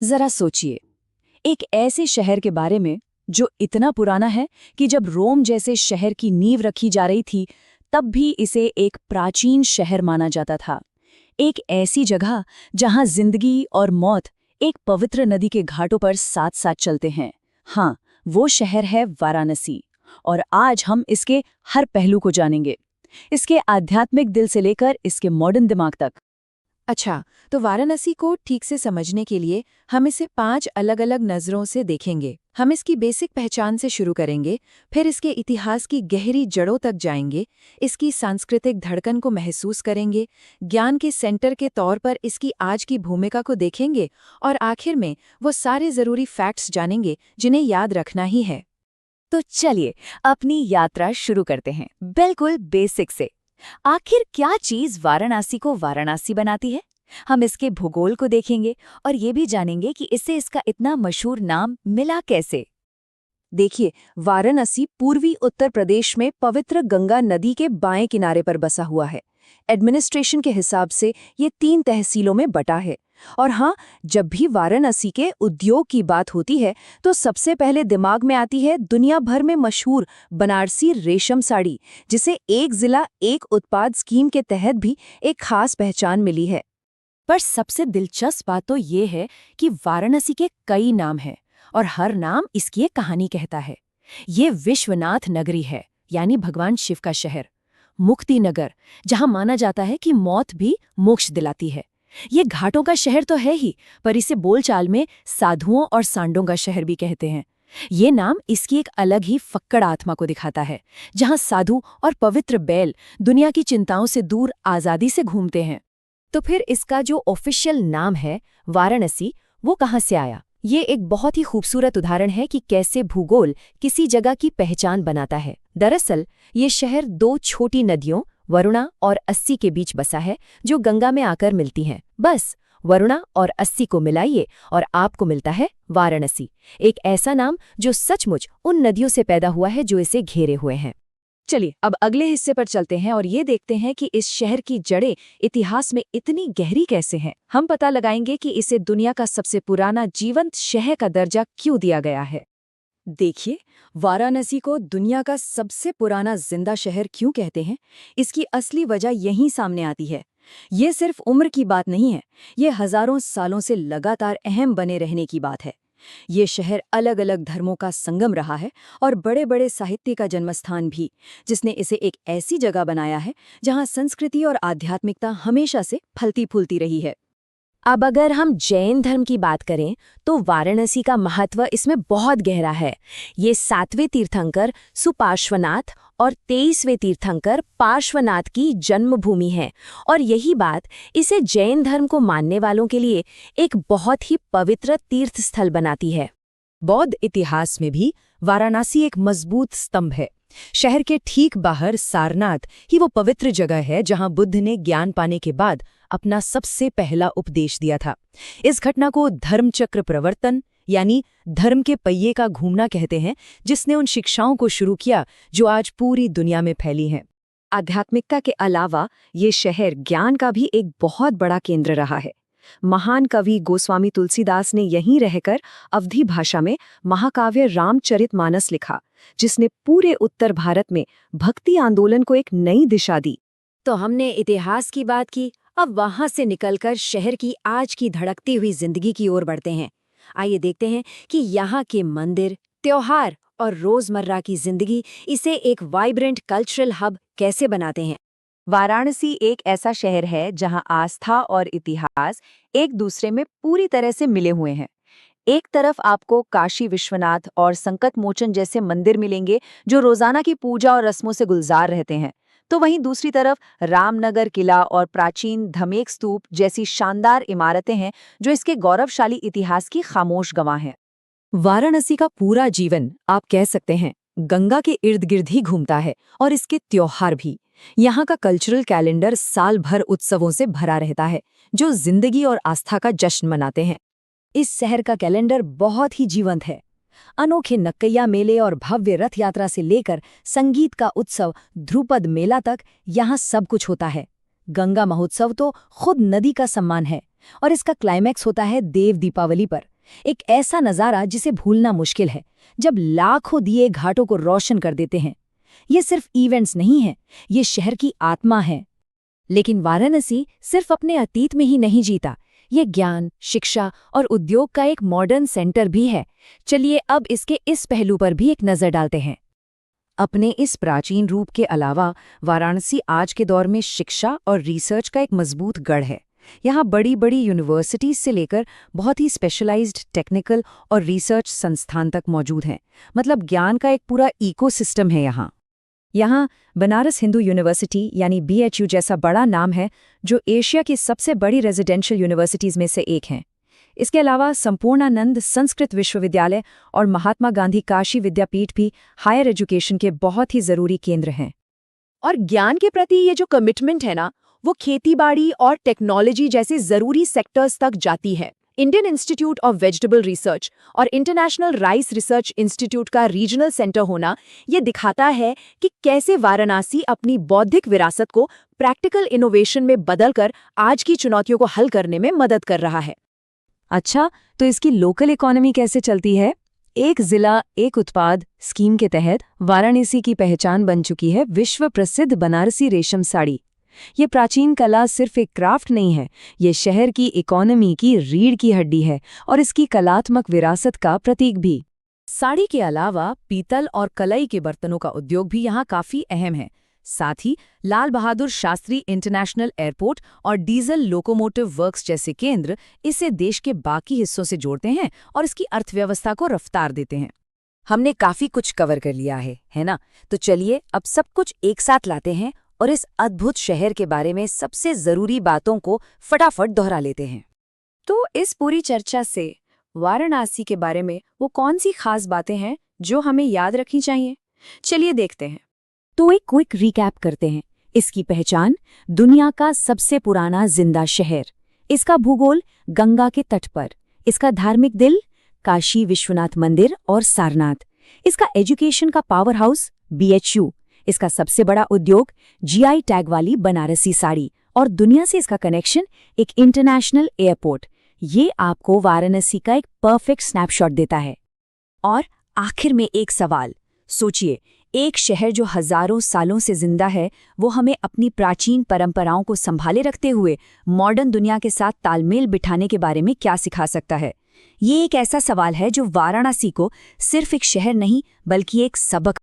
जरा सोचिए, एक ऐसे शहर के बारे में जो इतना पुराना है कि जब रोम जैसे शहर की नींव रखी जा रही थी, तब भी इसे एक प्राचीन शहर माना जाता था। एक ऐसी जगह जहां जिंदगी और मौत एक पवित्र नदी के घाटों पर साथ साथ चलते हैं। हाँ, वो शहर है वाराणसी। और आज हम इसके हर पहलू को जानेंगे, इसके आध्यात्मिक दिल से लेकर इसके मॉडर्न दिमाग तक। अच्छा, तो वाराणसी को ठीक से समझने के लिए हम इसे 5 अलग-अलग नज़रों से देखेंगे। हम इसकी बेसिक पहचान से शुरू करेंगे, फिर इसके इतिहास की गहरी जड़ों तक जाएंगे, इसकी सांस्कृतिक धड़कन को महसूस करेंगे, ज्ञान के सेंटर के तौर पर इसकी आज की भूमिका को देखेंगे और आखिर में वो सारे ज़रूरी फैक्ट्स जानेंगे जिन्हें याद रखना ही है। तो चलिए अपनी यात्रा शुरू करते हैं, बिल्कुल बेसिक से। आखिर क्या चीज वाराणसी को वाराणसी बनाती है? हम इसके भूगोल को देखेंगे और ये भी जानेंगे कि इससे इसका इतना मशहूर नाम मिला कैसे। देखिए, वाराणसी पूर्वी उत्तर प्रदेश में पवित्र गंगा नदी के बाएं किनारे पर बसा हुआ है। एडमिनिस्ट्रेशन के हिसाब से ये 3 तहसीलों में बटा है। और हाँ, जब भी वाराणसी के उद्योग की बात होती है तो सबसे पहले दिमाग में आती है दुनिया भर में मशहूर बनारसी रेशम साड़ी, जिसे एक जिला एक उत्पाद स्कीम के तहत भी एक खास पहचान मिली है। पर सबसे दिलचस्प बात तो ये है कि वाराणसी के कई नाम हैं और हर नाम इसकी एक कहानी कहता है। ये विश्वनाथ नगरी है, यानी भगवान शिव का शहर। मुक्ति नगर, जहां माना जाता है कि मौत भी मोक्ष दिलाती है। ये घाटों का शहर तो है ही, पर इसे बोलचाल में साधुओं और सांडों का शहर भी कहते हैं। ये नाम इसकी एक अलग ही फक्कड़ आत्मा को दिखाता है, जहां साधु और पवित्र बैल दुनिया की चिंताओं से दूर आजादी से घूमते हैं। तो फिर इसका जो ऑफिशियल नाम है वाराणसी, वो कहाँ से आया? ये एक बहुत ही खूबसूरत उदाहरण है कि कैसे भूगोल किसी जगह की पहचान बनाता है। दरअसल ये शहर 2 छोटी नदियों वरुणा और अस्सी के बीच बसा है, जो गंगा में आकर मिलती हैं। बस वरुणा और अस्सी को मिलाइए और आपको मिलता है वाराणसी, एक ऐसा नाम जो सचमुच उन नदियों से पैदा हुआ है जो इसे घेरे हुए हैं। चलिए अब अगले हिस्से पर चलते हैं और ये देखते हैं कि इस शहर की जड़ें इतिहास में इतनी गहरी कैसे हैं। हम पता लगाएंगे कि इसे दुनिया का सबसे पुराना जीवंत शहर का दर्जा क्यों दिया गया है। देखिए, वाराणसी को दुनिया का सबसे पुराना जिंदा शहर क्यों कहते हैं, इसकी असली वजह यहीं सामने आती है। ये सिर्फ उम्र की बात नहीं है, ये हजारों सालों से लगातार अहम बने रहने की बात है। ये शहर अलग अलग धर्मों का संगम रहा है और बड़े बड़े साहित्य का जन्मस्थान भी, जिसने इसे एक ऐसी जगह बनाया है जहां संस्कृति और आध्यात्मिकता हमेशा से फलती फूलती रही है। अब अगर हम जैन धर्म की बात करें तो वाराणसी का महत्व इसमें बहुत गहरा है। ये 7वें तीर्थंकर सुपार्श्वनाथ और 23वें तीर्थंकर पार्श्वनाथ की जन्मभूमि है, और यही बात इसे जैन धर्म को मानने वालों के लिए एक बहुत ही पवित्र तीर्थ स्थल बनाती है। बौद्ध इतिहास में भी वाराणसी एक मजबूत स्तंभ है। शहर के ठीक बाहर सारनाथ ही वो पवित्र जगह है जहां बुद्ध ने ज्ञान पाने के बाद अपना सबसे पहला उपदेश दिया था। इस घटना को धर्मचक्र प्रवर्तन यानी धर्म के पहिए का घूमना कहते हैं, जिसने उन शिक्षाओं को शुरू किया जो आज पूरी दुनिया में फैली हैं। आध्यात्मिकता के अलावा ये शहर ज्ञान का भी एक बहुत बड़ा केंद्र रहा है। महान कवि गोस्वामी तुलसीदास ने यहीं रहकर अवधी भाषा में महाकाव्य रामचरितमानस लिखा, जिसने पूरे उत्तर भारत में भक्ति आंदोलन को एक नई दिशा दी। तो हमने इतिहास की बात की, अब वहां से निकलकर शहर की आज की धड़कती हुई जिंदगी की ओर बढ़ते हैं। आइए देखते हैं कि यहाँ के मंदिर, त्योहार और रोजमर्रा की जिंदगी इसे एक वाइब्रेंट कल्चरल हब कैसे बनाते हैं। वाराणसी एक ऐसा शहर है जहां आस्था और इतिहास एक दूसरे में पूरी तरह से मिले हुए हैं। एक तरफ आपको काशी विश्वनाथ और संकट मोचन जैसे मंदिर मिलेंगे जो रोजाना की पूजा और रस्मों से गुलजार रहते हैं, तो वहीं दूसरी तरफ रामनगर किला और प्राचीन धमेक स्तूप जैसी शानदार इमारतें हैं जो इसके गौरवशाली इतिहास की खामोश गवाह हैं। वाराणसी का पूरा जीवन आप कह सकते हैं गंगा के इर्द गिर्द ही घूमता है, और इसके त्योहार भी। यहाँ का कल्चरल कैलेंडर साल भर उत्सवों से भरा रहता है जो जिंदगी और आस्था का जश्न मनाते हैं। इस शहर का कैलेंडर बहुत ही जीवंत है। अनोखे नक्कैया मेले और भव्य रथ यात्रा से लेकर संगीत का उत्सव ध्रुपद मेला तक यहाँ सब कुछ होता है। गंगा महोत्सव तो खुद नदी का सम्मान है और इसका क्लाइमैक्स होता है देव दीपावली पर। एक ऐसा नज़ारा जिसे भूलना मुश्किल है, जब लाखों दिए घाटों को रोशन कर देते हैं। ये सिर्फ इवेंट्स नहीं हैं, ये शहर की आत्मा है। लेकिन वाराणसी सिर्फ अपने अतीत में ही नहीं जीता, ये ज्ञान, शिक्षा और उद्योग का एक मॉडर्न सेंटर भी है। चलिए अब इसके इस पहलू पर भी एक नज़र डालते हैं। अपने इस प्राचीन रूप के अलावा वाराणसी आज के दौर में शिक्षा और रिसर्च का एक मजबूत गढ़ है। यहाँ बड़ी बड़ी यूनिवर्सिटीज से लेकर बहुत ही स्पेशलाइज्ड टेक्निकल और रिसर्च संस्थान तक मौजूद हैं। मतलब ज्ञान का एक पूरा इकोसिस्टम है यहाँ बनारस हिंदू यूनिवर्सिटी यानी BHU जैसा बड़ा नाम है, जो एशिया की सबसे बड़ी रेजिडेंशियल यूनिवर्सिटीज में से एक है। इसके अलावा संपूर्णानंद संस्कृत विश्वविद्यालय और महात्मा गांधी काशी विद्यापीठ भी हायर एजुकेशन के बहुत ही जरूरी केंद्र हैं। और ज्ञान के प्रति ये जो कमिटमेंट है ना, वो खेतीबाड़ी और टेक्नोलॉजी जैसे जरूरी सेक्टर्स तक जाती है। Indian institute of vegetable research और इंटरनेशनल राइस रिसर्च इंस्टीट्यूट का रीजनल सेंटर होना ये दिखाता है कि कैसे वाराणसी अपनी बौद्धिक विरासत को प्रैक्टिकल इनोवेशन में बदलकर आज की चुनौतियों को हल करने में मदद कर रहा है। अच्छा, तो इसकी लोकल इकोनॉमी कैसे चलती है? एक जिला एक उत्पाद स्कीम के तहत वाराणसी की पहचान बन चुकी है विश्व प्रसिद्ध बनारसी रेशम साड़ी। ये प्राचीन कला सिर्फ एक क्राफ्ट नहीं है, ये शहर की इकोनॉमी की रीढ़ की हड्डी है और इसकी कलात्मक विरासत का प्रतीक भी। साड़ी के अलावा पीतल और कलई के बर्तनों का उद्योग भी यहाँ काफी अहम है। साथ ही लाल बहादुर शास्त्री इंटरनेशनल एयरपोर्ट और डीजल लोकोमोटिव वर्क्स जैसे केंद्र इसे देश के बाकी हिस्सों से जोड़ते हैं और इसकी अर्थव्यवस्था को रफ्तार देते हैं। हमने काफी कुछ कवर कर लिया है ना? तो चलिए अब सब कुछ एक साथ लाते हैं और इस अद्भुत शहर के बारे में सबसे जरूरी बातों को फटाफट दोहरा लेते हैं। तो इस पूरी चर्चा से वाराणसी के बारे में वो कौन सी खास बातें हैं जो हमें याद रखनी चाहिए? चलिए देखते हैं। तो एक क्विक रिकैप करते हैं। इसकी पहचान दुनिया का सबसे पुराना जिंदा शहर, इसका भूगोल गंगा के तट पर, इसका धार्मिक दिल काशी विश्वनाथ मंदिर और सारनाथ, इसका एजुकेशन का पावर हाउस BHU, इसका सबसे बड़ा उद्योग GI टैग वाली बनारसी साड़ी और दुनिया से इसका कनेक्शन एक इंटरनेशनल एयरपोर्ट। ये आपको वाराणसी का एक परफेक्ट स्नैपशॉट देता है। और आखिर में एक सवाल, सोचिए, एक शहर जो हजारों सालों से जिंदा है, वो हमें अपनी प्राचीन परंपराओं को संभाले रखते हुए मॉडर्न दुनिया के साथ तालमेल बिठाने के बारे में क्या सिखा सकता है? ये एक ऐसा सवाल है जो वाराणसी को सिर्फ एक शहर नहीं बल्कि एक सबक